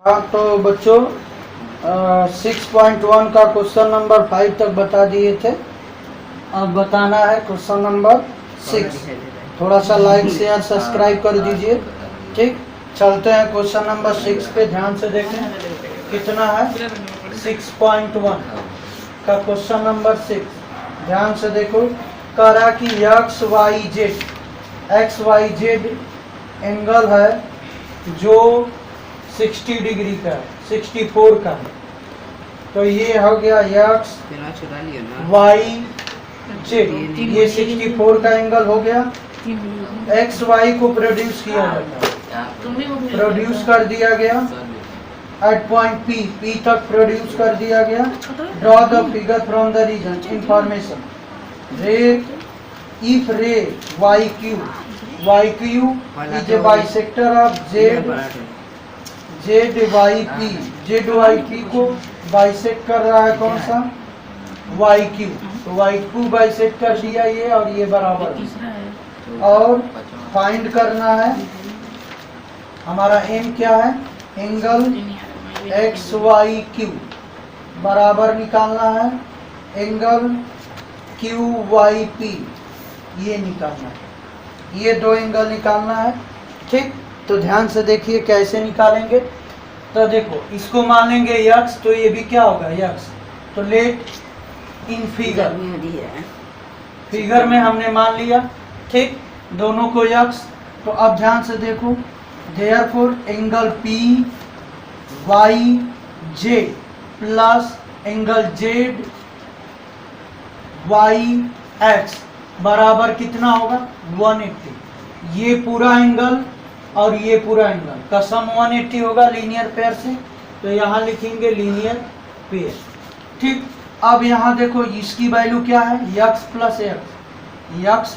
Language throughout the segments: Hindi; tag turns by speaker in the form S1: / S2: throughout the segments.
S1: हाँ तो बच्चों 6.1 का क्वेश्चन नंबर 5 तक बता दिए थे। अब बताना है क्वेश्चन नंबर 6। थोड़ा सा लाइक शेयर सब्सक्राइब कर दीजिए। ठीक, चलते हैं क्वेश्चन नंबर 6 पे। ध्यान से देखें कितना है। 6.1 का क्वेश्चन नंबर 6। ध्यान से देखो, करा कि एक्स वाई जेड एंगल है जो 60 डिग्री का है, 64 का है। तो ये हो गया एक्स वाई जेड, ये 64 का एंगल हो गया। एक्स वाई को प्रोड्यूस किया जाता है, प्रोड्यूस कर दिया गया एट पॉइंट पी तक प्रोड्यूस कर दिया गया। Draw the figure from the region information ray if ray Y Q is a bisector of Z Y P को बाइसेक्ट कर रहा है कौन सा, वाई क्यू। तो वाई क्यू बाइसेक्ट कर दिया ये, और ये बराबर। और फाइंड करना है, हमारा एम क्या है, एंगल एक्स वाई क्यू बराबर निकालना है एंगल क्यू वाई पी, ये निकालना है। ये दो एंगल निकालना है। ठीक, तो ध्यान से देखिए कैसे निकालेंगे। तो देखो, इसको मान लेंगे यक्स, तो ये भी क्या होगा यक्स। तो लेट इन फिगर में हमने मान लिया। ठीक, दोनों को यक्स। तो अब ध्यान से देखो, therefore angle P Y Z plus angle Z Y X बराबर कितना होगा 180। ये पूरा एंगल और ये पूरा एंगल का सम 180 होगा लीनियर पेयर से। तो यहाँ लिखेंगे लीनियर पेयर। ठीक, अब यहाँ देखो इसकी वैल्यू क्या है, यक्स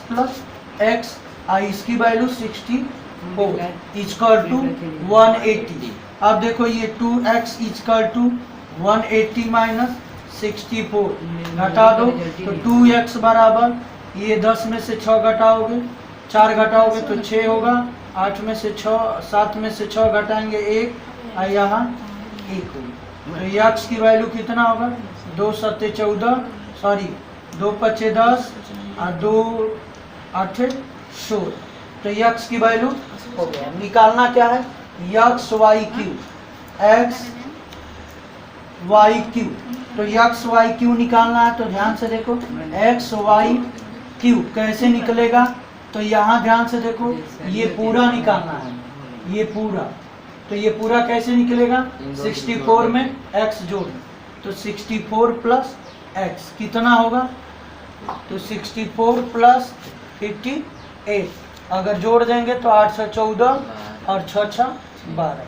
S1: प्लस एक्स और इसकी वैल्यू 64 इक्वल टू 180। अब देखो ये 2x इक्वल टू 180 माइनस 64 घटा दो, तो 2x बराबर, ये 10 में से 6 घटाओगे, 4 घटाओगे तो 6 होगा, 8 में से 6, 7 में से 6 घटाएंगे 1, और यहाँ 1 होगा। तो यक्स की वैल्यू कितना होगा, 2 7 14, सॉरी 2 5 10 और 2 8 16। तो यक्स की वैल्यू हो गया। निकालना क्या है, X Y Q, X Y Q. तो यक्स वाई क्यू निकालना है। तो ध्यान से देखो, एक्स वाई क्यू कैसे निकलेगा। तो यहाँ ध्यान से देखो, ये पूरा निकालना है, ये पूरा। तो ये पूरा कैसे निकलेगा, 64 में x जोड़, तो 64 प्लस x कितना होगा, तो 64 प्लस 58, अगर जोड़ देंगे तो 8 से 14 और 6 6 12,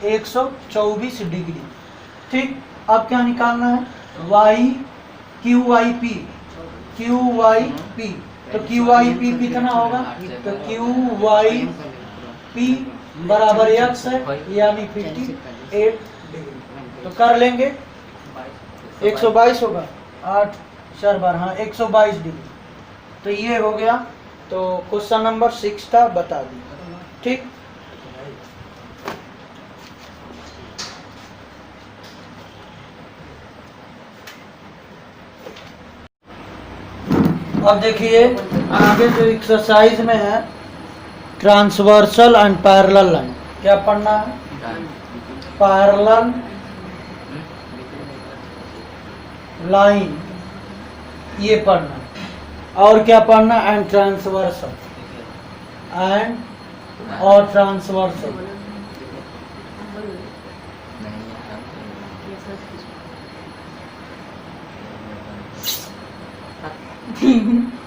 S1: 124 डिग्री। ठीक, अब क्या निकालना है, y क्यू वाई पी। तो क्यू वाई पी कितना होगा, तो क्यू वाई पी बराबर एक्स है, यानी 58 डिग्री। तो कर लेंगे, 122 होगा, 8 4 12, हाँ 122 डिग्री। तो ये हो गया। तो क्वेश्चन नंबर 6 था, बता दी। ठीक, अब देखिए आगे जो एक्सरसाइज में है, ट्रांसवर्सल एंड पैरेलल लाइन। क्या पढ़ना है, पैरेलल लाइन, ये पढ़ना है। और क्या पढ़ना, एंड ट्रांसवर्सल और ट्रांसवर्सल।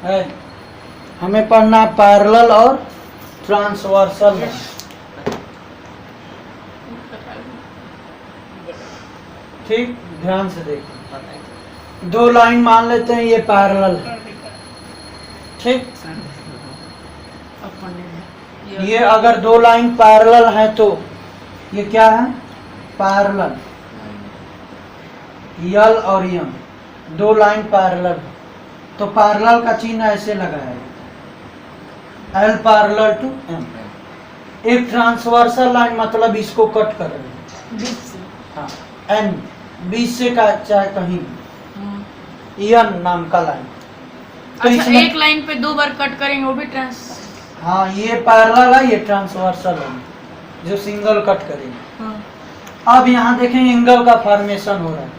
S1: है, हमें पढ़ना पैरेलल और ट्रांसवर्सल। ठीक, ध्यान से देखो, दो लाइन मान लेते हैं, ये पैरेलल है। ठीक, ये अगर दो लाइन पैरेलल है तो ये क्या है, पैरेलल, यल और यम, दो लाइन पैरेलल है। तो पैरेलल का चिन्ह ऐसे लगा है, L पैरेलल टू M। एक ट्रांसवर्सल लाइन मतलब इसको कट कर रहे हैं,
S2: 20 से।
S1: हाँ एन 20 से का चाहे कहीं भी एन नाम का लाइन। तो
S2: अच्छा
S1: इसमें
S2: एक लाइन पे 2 बार कट करेंगे वो भी ट्रांस।
S1: हाँ ये पैरेलल है, ये ट्रांसवर्सल है जो सिंगल कट करेंगे।
S2: हाँ।
S1: अब यहाँ देखें एंगल का फॉर्मेशन हो रहा है।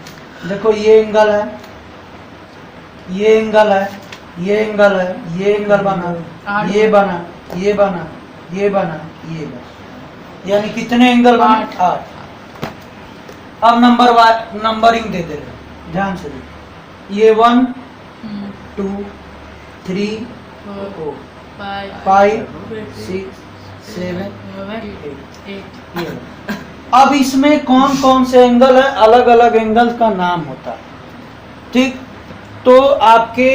S1: देखो ये एंगल है, ये एंगल है, ये एंगल है, ये एंगल बना, ये बना, ये बना, ये बना, ये बना, यानी कितने एंगल बने? 8। अब नंबरिंग दे दे रहे, ध्यान से देखो। ये 1 2 3 4 5 6 7 8। अब इसमें कौन कौन से एंगल है, अलग अलग एंगल का नाम होता है, ठीक। तो आपके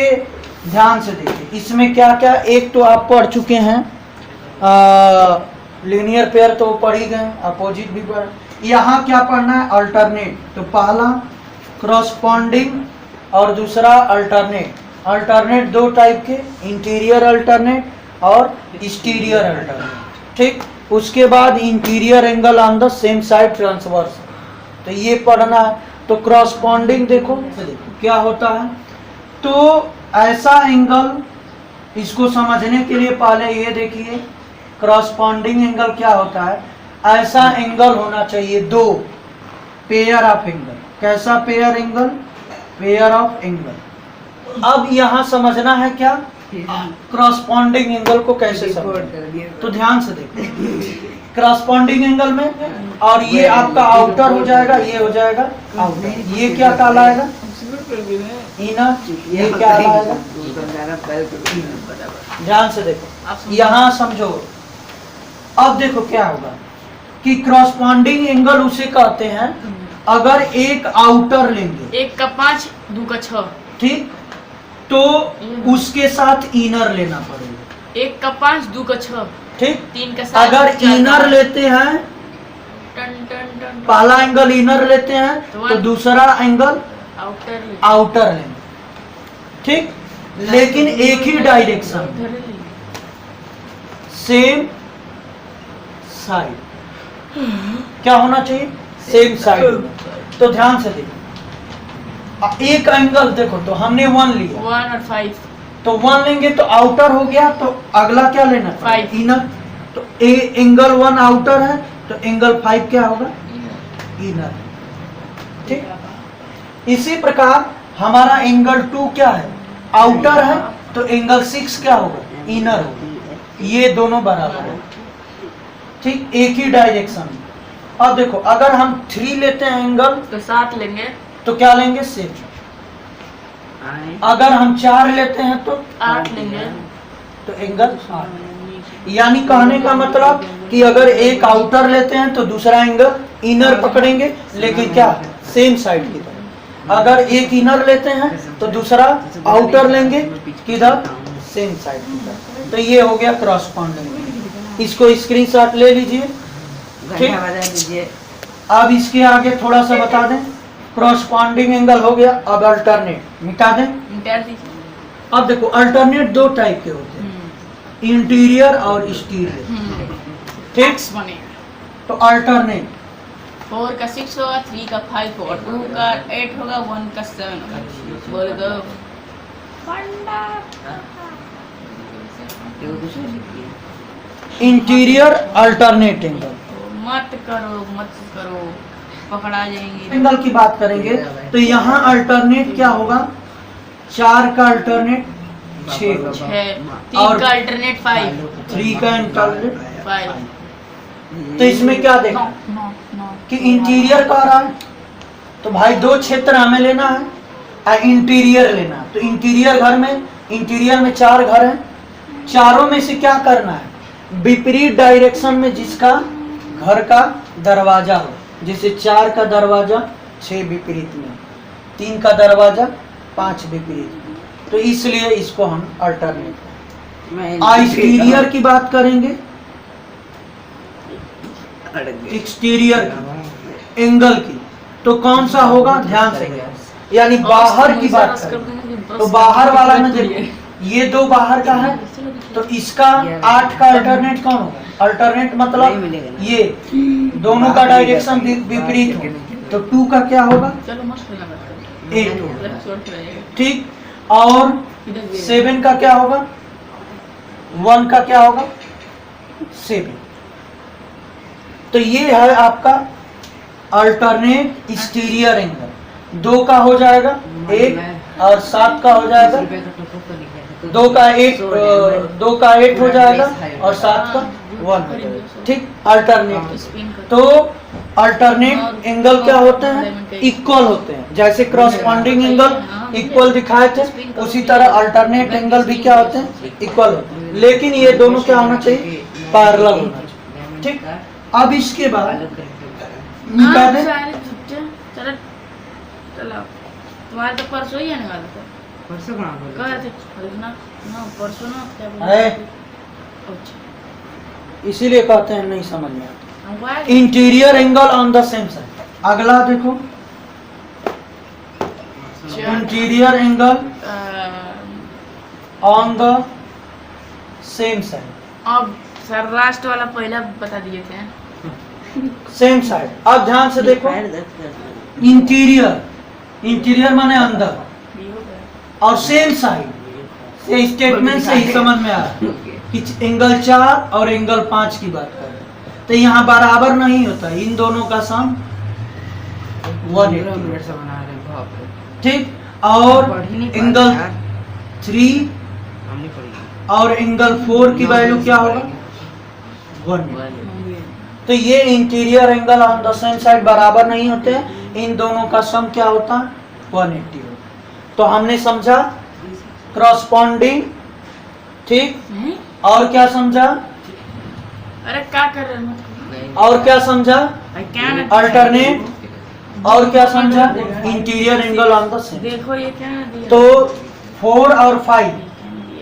S1: ध्यान से देखिए इसमें क्या क्या, एक तो आप पढ़ चुके हैं लीनियर पेयर तो पढ़ ही गए, अपोजिट भी पढ़। यहाँ क्या पढ़ना है? अल्टरनेट। तो पहला क्रॉसपॉन्डिंग और दूसरा अल्टरनेट। अल्टरनेट 2 टाइप के, इंटीरियर अल्टरनेट और एक्सटीरियर अल्टरनेट, ठीक। उसके बाद interior angle on the same side transverse, तो ये पढ़ना है। तो क्रॉसपॉन्डिंग देखो क्या होता है। तो ऐसा एंगल, इसको समझने के लिए पहले ये देखिए क्रॉसपॉन्डिंग एंगल क्या होता है। ऐसा एंगल होना चाहिए 2 पेयर ऑफ एंगल। कैसा pair angle? Pair of angle. अब यहाँ समझना है क्या क्रॉसपॉन्डिंग एंगल को कैसे समझें, तो ध्यान से देखो। क्रॉसपॉन्डिंग एंगल में, और ये आपका आउटर हो जाएगा, ये हो जाएगा आउटर, ये क्या कहलाएगा? इनर, ये क्या कहलाएगा? ध्यान से देखो, यहाँ समझो। अब देखो क्या होगा कि क्रॉसपॉन्डिंग एंगल उसे कहते हैं अगर एक आउटर लेंगे,
S2: 1 का 5 2 का 6,
S1: ठीक, तो उसके साथ इनर लेना पड़ेगा।
S2: 1 का 5 2 का 6,
S1: ठीक।
S2: 3 का 7।
S1: अगर इनर लेते हैं,
S2: टन टन टन
S1: पहला एंगल इनर लेते हैं तो दूसरा एंगल आउटर लेंगे, ठीक। लेकिन एक ही डायरेक्शन, सेम साइड, क्या होना चाहिए? Same side. तो ध्यान से देखो, एक एंगल देखो, तो हमने 1 लिया,
S2: 1 और 5,
S1: तो 1 लेंगे तो आउटर हो गया, तो अगला क्या लेना?
S2: 5
S1: इनर। तो एंगल 1 आउटर है, तो एंगल 5 क्या होगा? इनर, ठीक। इसी प्रकार हमारा एंगल 2 क्या है? आउटर है, तो एंगल 6 क्या होगा? इनर होगा। ये दोनों बराबर है, ठीक, एक ही डायरेक्शन। अब देखो अगर हम 3 लेते हैं एंगल
S2: तो 7 लेंगे,
S1: तो क्या लेंगे? 6। अगर हम 4 लेते हैं तो
S2: 8 लेंगे,
S1: तो एंगल 8। यानी कहने का मतलब कि अगर एक आउटर लेते हैं तो दूसरा एंगल इनर पकड़ेंगे, लेकिन क्या? सेम साइड की तरफ। अगर एक इनर लेते हैं तो दूसरा आउटर लेंगे, किधर? सेम साइड की तरफ। तो ये हो गया क्रॉसपॉन्डिंग। इसको स्क्रीनशॉट ले लीजिए, ठीक। अब इसके आगे थोड़ा सा बता दें, क्रॉसपॉन्डिंग एंगल हो गया। अब अल्टरनेट मिटा दें।
S2: इंटर दीजिए।
S1: अब देखो अल्टरनेट 2 टाइप के होते हैं, इंटीरियर और एक्सटीरियर, ठीक।
S2: बनेगा
S1: तो अल्टरनेट
S2: 4 का 6 होगा, 3 का 5 होगा, 2 का 8 होगा, 1 का 7 होगा। बोल दो
S1: इंटीरियर अल्टरनेट एंगल।
S2: मत करो, पकड़ा जाएंगे।
S1: एंगल की बात करेंगे तो यहाँ अल्टरनेट क्या होगा? 4 का अल्टरनेट 6,
S2: 3
S1: और
S2: का अल्टरनेट 5,
S1: 3 का अल्टरनेट
S2: 5।
S1: तो इसमें क्या देखा कि इंटीरियर कह रहा है, तो भाई 2 क्षेत्र हमें लेना है और इंटीरियर लेना है। तो इंटीरियर में 4 घर हैं, चारों में से क्या करना है? विपरीत डायरेक्शन में जिसका घर का दरवाजा हो, जैसे 4 का दरवाजा 6 विपरीत में, 3 का दरवाजा 5 विपरीत में, तो इसलिए इसको हम अल्टरनेट। एक्सटीरियर की बात करेंगे, एक्सटीरियर एंगल की, तो कौन सा होगा? ध्यान से, यानी बाहर की बात करें तो बाहर वाला में देखिए, ये 2 बाहर का है, तो इसका 8 का अल्टरनेट कौन होगा? अल्टरनेट मतलब ये दोनों का डायरेक्शन विपरीत हो, तो 2 का क्या होगा?
S2: चलो मत खेलना मत करो।
S1: 8 होगा।
S2: लग शॉर्ट रहेगा।
S1: ठीक, और
S2: इधर भी
S1: 7 का क्या होगा? 1 का क्या होगा? 7। तो ये है आपका अल्टरनेट एक्सटीरियर एंगल। 2 का हो जाएगा 8 और 7 का हो जाएगा 2 का 8 हो जाएगा और 7 का 1 हो जाएगा। ठीक, अल्टरनेट।
S2: स्पिन कर।
S1: तो अल्टरनेट एंगल क्या होते हैं? इक्वल होते हैं। जैसे क्रॉसपॉन्डिंग एंगल इक्वल दिखाए थे, उसी तरह अल्टरनेट एंगल भी क्या होते हैं? इक्वल होते हैं। लेकिन ये दोनों क्या होना चाहिए? पैरेलल होना चाहिए। ठीक, अब इसके बाद मिटा दें।
S2: सारे झुट्टे। चलो चलो, तुम्हारे तो परसों ही आने वाला था।
S3: परसों कहाँ बोले?
S2: कह रहे थे ना ना परसों ना क्या बोले?
S1: है।
S2: अच्छा,
S1: इसीलिए कहते हैं नहीं समझ में आता।
S2: हमको आया।
S1: Interior angle on the same side. अगला देखो, interior angle on the same side.
S2: अब सर लास्ट वाला पहला बता दिए थे।
S1: Same side. अब ध्यान से देखो, इंटीरियर माने अंदर,
S2: भी हो गया।
S1: और सेम साइड। ये स्टेटमेंट से ही समझ में आ रहा है कि एंगल 4 और एंगल 5 की बात कर रहे हैं। तो यहाँ बराबर नहीं होता, इन दोनों का सम 180।
S3: मिनट से बना रहे हैं, बाप रे।
S1: ठीक, और
S3: पढ़ ही नहीं पा रहे
S1: एंगल
S3: यार।
S1: 3
S3: हम नहीं पढ़ेंगे।
S1: और एंगल 4 की वैल्यू क्या होगा? 180। तो ये interior angle on the same side बराबर नहीं होते हैं, इन दोनों का सम क्या होता है? 180 होता है। तो हमने समझा क्रॉसपॉन्डिंग, ठीक,
S2: हैं?
S1: और क्या समझा?
S2: अरे क्या कर रहे हो?
S1: और क्या समझा?
S2: क्या ना
S1: अल्टरनेट, और क्या समझा? Interior angle on the same.
S2: देखो ये क्या ना दिया।
S1: तो 4 और 5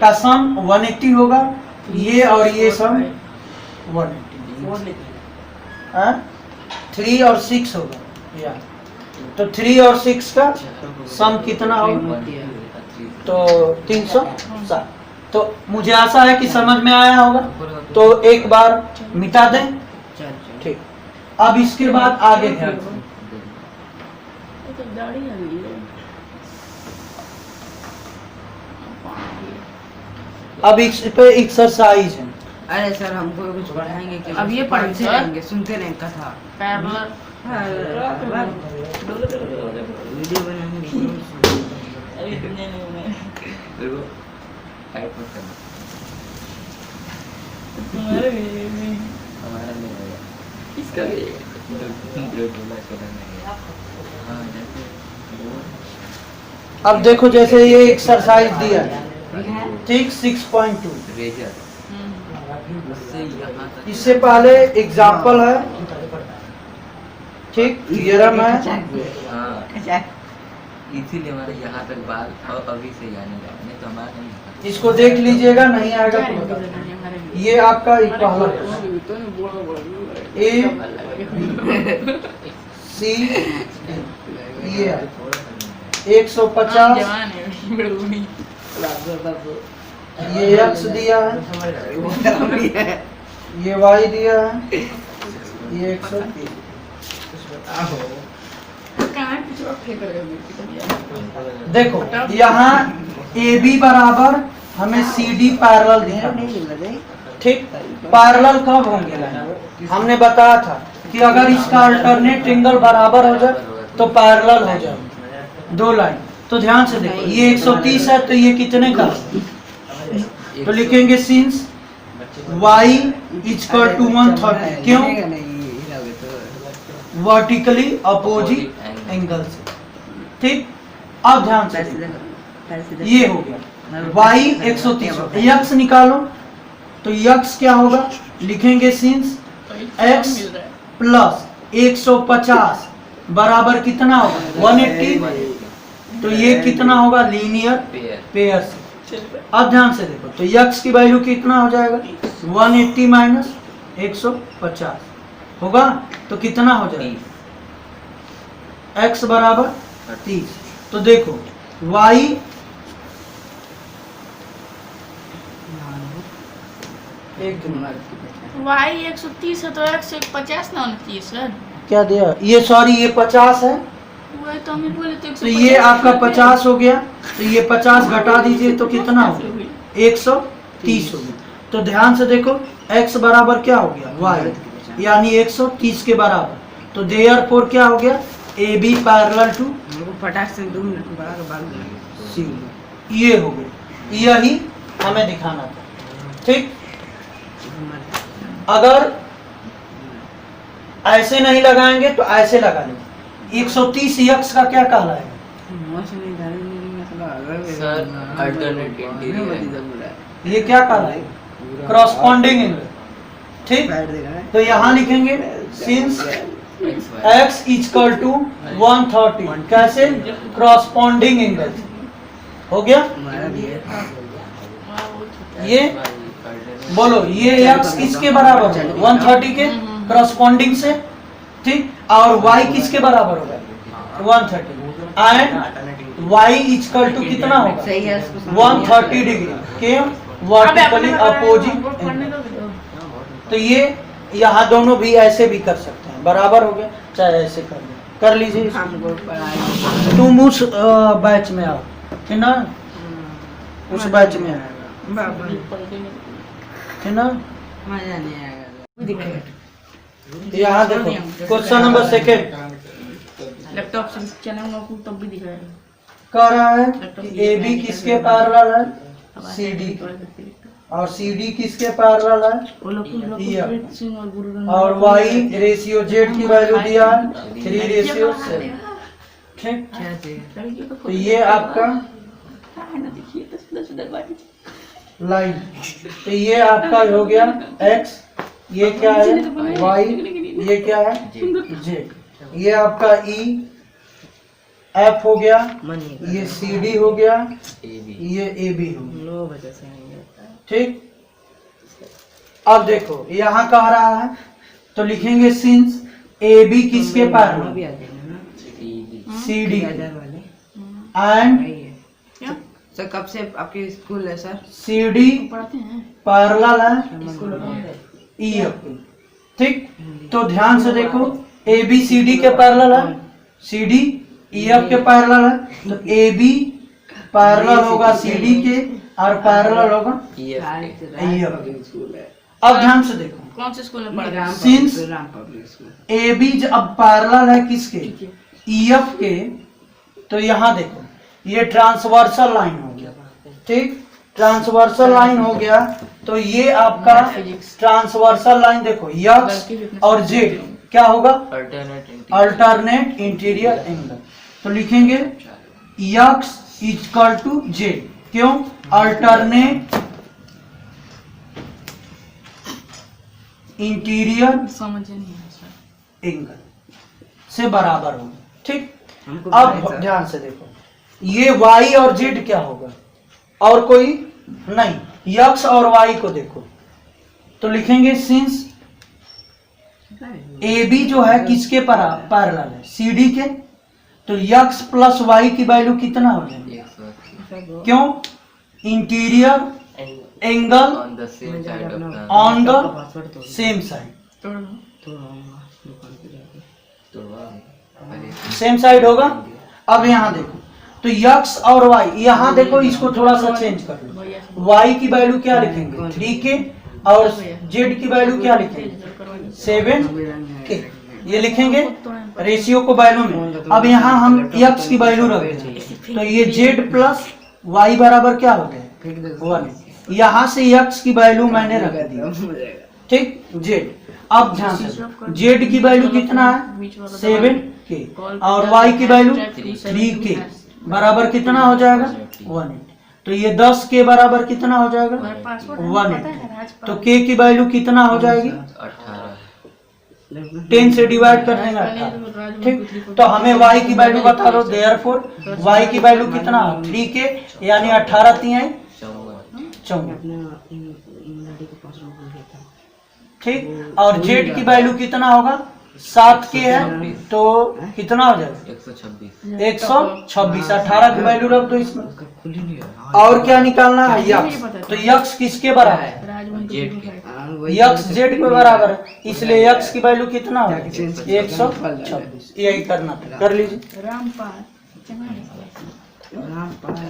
S1: का सम 180 होगा, ये और ये सम 180। हाँ? 3 और 6 होगा या तो 3 और 6 का सम कितना होगा? तो 307। तो मुझे आशा है कि समझ में आया होगा। तो एक बार मिटा दें।
S3: चल चल।
S1: ठीक, अब इसके बाद आगे ध्यान दें।
S2: ये तो दाढ़ी आ गई है।
S1: अब इस पे एक्सरसाइज है।
S3: अरे सर हमको कुछ पढ़ाएंगे क्या?
S2: अब ये पढ़ते
S3: पढ़ते
S2: हैं।
S3: रहेंगे, सुनते रहेंगे कथा।
S2: पैरेलल
S3: वीडियो बनाएंगे।
S2: अरे नहीं
S4: टाइप मत करना,
S2: तुम्हारे भी
S4: हमारा नहीं होगा, इसका भी जो बोला इसका नहीं है। हाँ जैसे
S1: अब देखो, जैसे ये एक्सरसाइज दिया है, ठीक, 6.2।
S4: रेजर उससे यहाँ तक
S1: इससे पहले एग्जाम्पल है, ठीक, थियरम है।
S4: हाँ इसीलिए हमारे यहाँ तक बाल और अभी से आने लगा, नहीं तो हमारा नहीं होता।
S1: इसको देख लीजिएगा, नहीं आएगा तो बता देना। ये आपका एक पहला ए सी, ये 150, ये एक्स दिया है, ये वाई दिया है, ये 130। देखो यहाँ ए बी बराबर हमें सी डी पैरेलल दिया, ठीक। पैरेलल कब होंगे लाइन? हमने बताया था कि अगर इसका अल्टरनेट एंगल बराबर हो जाए तो पैरेलल हो जाए दो लाइन। तो ध्यान से देखो, ये 130 है तो ये कितने का? तो लिखेंगे सिंस y इक्वल टू 130। क्यों? वर्टिकली अपोजिट एंगल से, ठीक। अब ध्यान से देखो, ये हो गया y 130, x निकालो तो x क्या होगा? लिखेंगे सिंस x प्लस 150 बराबर कितना होगा? 180। तो ये कितना होगा? लीनियर पेयर से। अब ध्यान से देखो, तो x की वैल्यू कितना हो जाएगा? 180 माइनस 150 होगा, तो कितना हो जाएगा? x बराबर 30। तो देखो y एक
S2: वाई 130 है तो 150 ना होना चाहिए सर।
S1: क्या दिया ये, सॉरी ये 50 है,
S2: वही तो हमें बोले तो 150
S1: तो ये आपका 50 हो गया, तो ये 50 घटा दीजिए तो कितना हो गया, 130 हो गया। तो ध्यान से देखो x बराबर क्या हो गया, y, यानी 130 के बराबर। तो देयरफॉर क्या हो गया, ए बी पैरेलल टू
S3: मेरे को फटाक से 2 मिनट में बड़ा के बाल बना
S1: सी, ये हो गया, यही हमें दिखाना था। ठीक, अगर ऐसे नहीं लगाएंगे तो ऐसे लगा लेंगे। 130 x का क्या कहलाएगा,
S4: सर अल्टरनेट इंटीरियर
S1: ये क्या कहलाएगा, क्रॉसपॉन्डिंग एंगल। ठीक, तो यहाँ लिखेंगे सिंस x इक्वल टू 130, कैसे, क्रॉसपॉन्डिंग एंगल हो गया। ये बोलो ये x किसके बराबर है, 130 के क्रॉसपॉन्डिंग से। ठीक, और y किसके बराबर होगा, 130, एंड y इक्वल टू कितना होगा,
S3: सही है
S1: 130 डिग्री के वर्टिकली अपोजिट। तो ये यहाँ दोनों भी ऐसे भी कर सकते हैं, बराबर हो गया, चाहे ऐसे कर लीजिए।
S3: हमको पढ़ाई
S1: तुम उस बैच में आओ, है ना, उस बैच में आओ,
S3: बाबा
S1: है ना।
S3: मजा नहीं आएगा।
S1: यहाँ देखो क्वेश्चन नंबर 2
S2: लैपटॉप से चलाऊंगा तब भी दिखाएगा।
S1: कह रहा है कि ए बी किसके पैरेलल है, सी डी, और सी डी किसके पैरेलल है, और वाई रेशियो जेड की वैल्यू दिया है 3:7। ठीक,
S3: क्या चाहिए?
S1: तो ये आपका लाइन, तो ये आपका हो गया x, ये क्या है y, ये क्या है z, ये आपका e f हो गया,
S3: मनी
S1: ये सी डी हो गया,
S4: AB
S1: ये ए बी हो गया।
S3: लो बजे से आएंगे।
S1: ठीक, अब देखो यहाँ कह रहा है तो लिखेंगे सिंस ए बी किसके पैरेलल,
S3: भी आ जाएंगे ना
S4: CB
S1: सी डी
S3: 3000 वाले
S1: एंड
S3: वही है।
S2: क्या
S3: सर कब से आपकी स्कूल है सर?
S1: सी डी
S2: पढ़ाते हैं
S1: पैरेलल है ई एफ। ठीक, तो ध्यान से देखो ए बी सी डी के पैरेलल है, सी डी ई एफ के पैरेलल है, तो ए बी पैरेलल होगा सी डी के और पैरेलल होगा
S4: EF
S1: ई एफ। अब ध्यान से देखो
S2: कौन से स्कूल में पढ़ रहे हैं?
S1: Since-
S3: Ram public school
S1: A B अब पैरेलल है किसके, ई एफ के, तो यहाँ देखो ये ट्रांसवर्सल लाइन हो गया। ठीक, ट्रांसवर्सल लाइन हो गया, तो ये आपका ट्रांसवर्सल लाइन देखो यक्स और जेड क्या होगा, अल्टरनेट इंटीरियर एंगल। तो लिखेंगे यक्स इक्वल टू जेड, क्यों, अल्टरनेट इंटीरियर
S2: समझ नहीं है सर।
S1: एंगल से बराबर होगा। ठीक,
S3: हमको
S1: अब ध्यान से देखो ये y और z क्या होगा, और कोई नहीं, x और y को देखो, तो लिखेंगे सिंस ए बी जो है किसके पैरेलल है, सी डी के, तो x प्लस वाई की वैल्यू कितना हो जाएगी, क्यों, interior angle
S4: on the same side of the
S1: on the
S3: password तो
S1: सेम साइड,
S2: तोड़ दो।
S3: दुकान पे जाके
S4: तो
S1: सेम साइड होगा। अब यहाँ देखो तो x और y, यहाँ देखो इसको थोड़ा सा चेंज कर लो,
S2: भैया
S1: y की वैल्यू क्या लिखेंगे 3k और z की वैल्यू क्या लिखेंगे 7k, ये लिखेंगे रेशियो को वैल्यू में। अब यहाँ हम x की वैल्यू रख देंगे, तो ये z प्लस y बराबर क्या हो गया
S3: फेंक दे
S1: 1। यहाँ से x की वैल्यू मैंने रख दी,
S3: हो जाएगा।
S1: ठीक, z। अब ध्यान से z की वैल्यू कितना है 7k और y की वैल्यू 3k बराबर कितना हो जाएगा 180। तो ये 10 के बराबर कितना हो जाएगा 180, तो k की वैल्यू कितना हो जाएगी 10 से डिवाइड कर देंगे 18। ठीक, तो हमें y की वैल्यू बता दो, देयरफॉर y की वैल्यू कितना 3k यानी 18 3 14।
S3: अपने लड़के के पास रुक गया था।
S1: ठीक, और z की वैल्यू कितना होगा 7 के है तो कितना हो जाएगा
S4: 126
S1: 126। 18 की वैल्यू रख दो इसमें।
S3: उसका खुल ही नहीं रहा।
S1: और क्या निकालना है यक्स, तो यक्स किसके बराबर है,
S2: राजमन को
S4: जेड
S2: शुरू
S4: के।
S2: कर।
S3: हाँ, वही
S1: यक्स
S3: तो
S1: जेड के बराबर है, इसलिए यक्स की वैल्यू कितना हो
S3: जाके change
S1: जाएगा 126। यही करना था, कर लीजिए।
S2: रामपाल चंगा है।
S3: रामपाल है।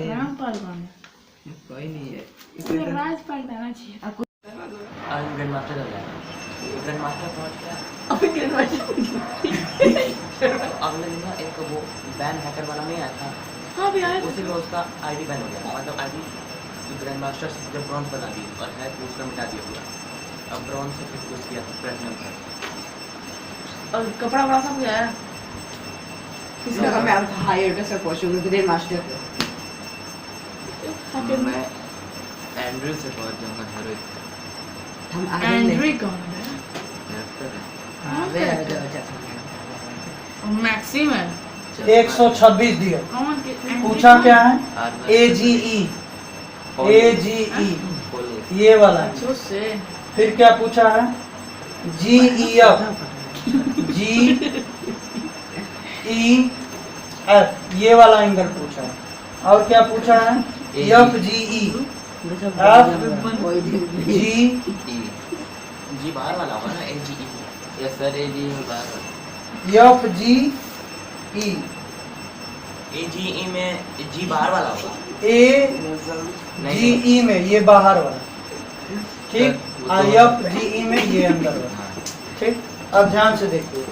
S2: रामपाल कौन है?
S3: कोई नहीं है।
S2: इसमें राजपाल डालना चाहिए।
S4: आज ग्रैंड मास्टर हो जाएगा, ग्रैंड मास्टर पहुंच गया।
S2: अबे ग्रैंड
S4: अगले दिन ना एक वो बैन हैकर वाला नहीं आया था,
S2: हाँ भी आया
S4: उसी में उसका आईडी बैन हो गया। मतलब आईडी ग्रैंड मास्टर से जब ब्रॉन्ज बना दी और हैक उसका मिटा दिया पूरा। अब ब्रॉन्ज से फिर कुछ किया था प्लेटिनम पर।
S2: और कपड़ा बड़ा सब गया है।
S3: किसका काम है? आप हायर का सब पहुंचोगे ग्रैंड मास्टर पे।
S4: मैं एंड्रयू से पहुंच जाऊंगा हीरोइक।
S3: हम आगे नहीं।
S2: एंड्री कौन है?
S4: कैरेक्टर है।
S3: हाँ, वे आ जाओ, अच्छा।
S2: मैक्सिम है।
S1: 126 दिया।
S2: कौन के?
S1: पूछा क्या है,
S4: आर्मर।
S1: AGE AGE
S4: police.
S1: ये वाला है।
S2: अच्छा उससे
S1: फिर क्या पूछा है, GEF GEF ये वाला एंगल पूछा है। और क्या पूछा है, FGE
S3: कोई भी
S1: G
S4: जी बाहर वाला होगा ना AGE। यस सर AGE बाहर वाला।
S1: FGE
S4: AGE में जी बाहर वाला होगा।
S1: AGE में ये बाहर वाला, ठीक। FGE में ये अंदर वाला,
S4: हाँ।
S1: ठीक। अब ध्यान से देखिए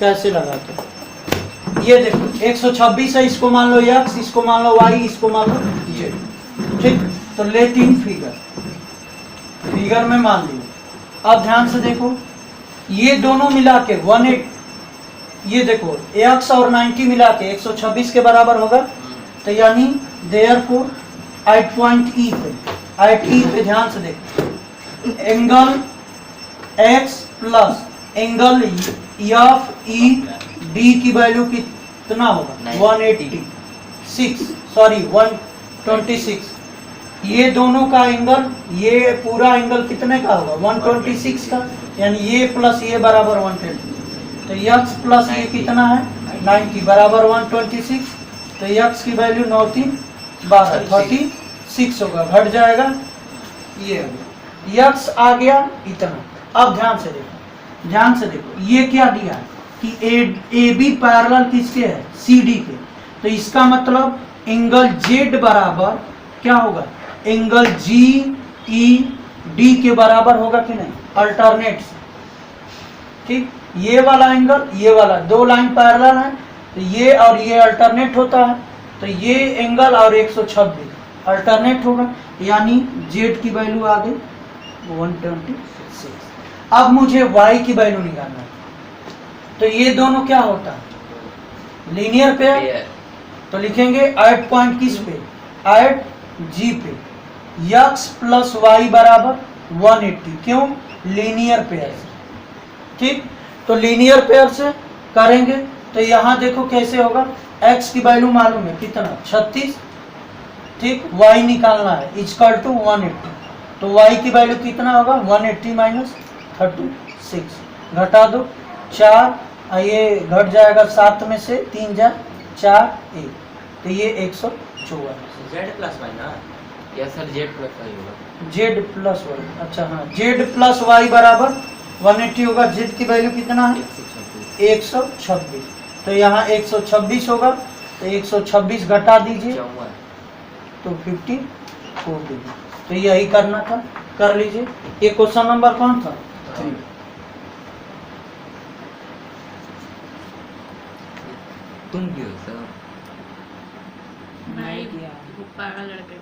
S1: कैसे लगाते हैं। ये देखो 126 है, इसको मान लो x, इसको मान लो y, इसको मान लो z, ठीक। तो ले 3 फिगर में मान लिया। अब ध्यान से देखो, ये दोनों मिला के 18, ये देखो x और 90 मिला के 126 के बराबर होगा। तो यानी देयरफॉर एट पॉइंट E पे, एट E पे ध्यान से देखो, angle x plus angle FED की वैल्यू कितना होगा 126। ये दोनों का एंगल, ये पूरा एंगल कितने का होगा 126 का, यानी ये प्लस ये बराबर 120। तो x प्लस ये कितना है 90 बराबर 126। तो x की वैल्यू 9 3 12 36 होगा, घट जाएगा ये x आ गया इतना। अब ध्यान से देखो ये क्या दिया है कि AB पैरेलल किसके है CD के। तो इसका मतलब एंगल Z बराबर क्या होगा, एंगल GED के बराबर होगा कि नहीं, अल्टरनेट से, ठीक। ये वाला एंगल, ये वाला, दो लाइन पैरेलल है तो ये और ये अल्टरनेट होता है। तो ये एंगल और 126 अल्टरनेट होगा, यानी Z की वैल्यू आ गई 126। अब मुझे y की वैल्यू निकालना है। तो ये दोनों क्या होता है, लीनियर पेयर। तो लिखेंगे एट पॉइंट किस पे, एट G पे, x प्लस वाई बराबर 180। क्यों, लीनियर पेयर से, ठीक। तो लीनियर पेयर से करेंगे तो यहाँ देखो कैसे होगा, x की वैल्यू मालूम है कितना 36, ठीक। y निकालना है इक्वल टू 180। तो y की वैल्यू कितना होगा 180 माइनस 36, घटा दो 4, ये घट जाएगा 7 में से 3 जा 4 1, तो ये 154।
S4: Z प्लस वाई ना, या सर Z प्लस वाई होगा।
S1: Z प्लस वाई, अच्छा हाँ, Z प्लस वाई बराबर 180 होगा। Z की वैल्यू कितना है 126। तो यहाँ 126 होगा, तो 126 घटा दीजिए
S4: 54।
S1: तो 54 दीजिए। तो यही करना था, कर लीजिए। ये क्वेश्चन नंबर कौन था, 3।
S4: तुम क्यों सर
S2: भाई पागल लड़के।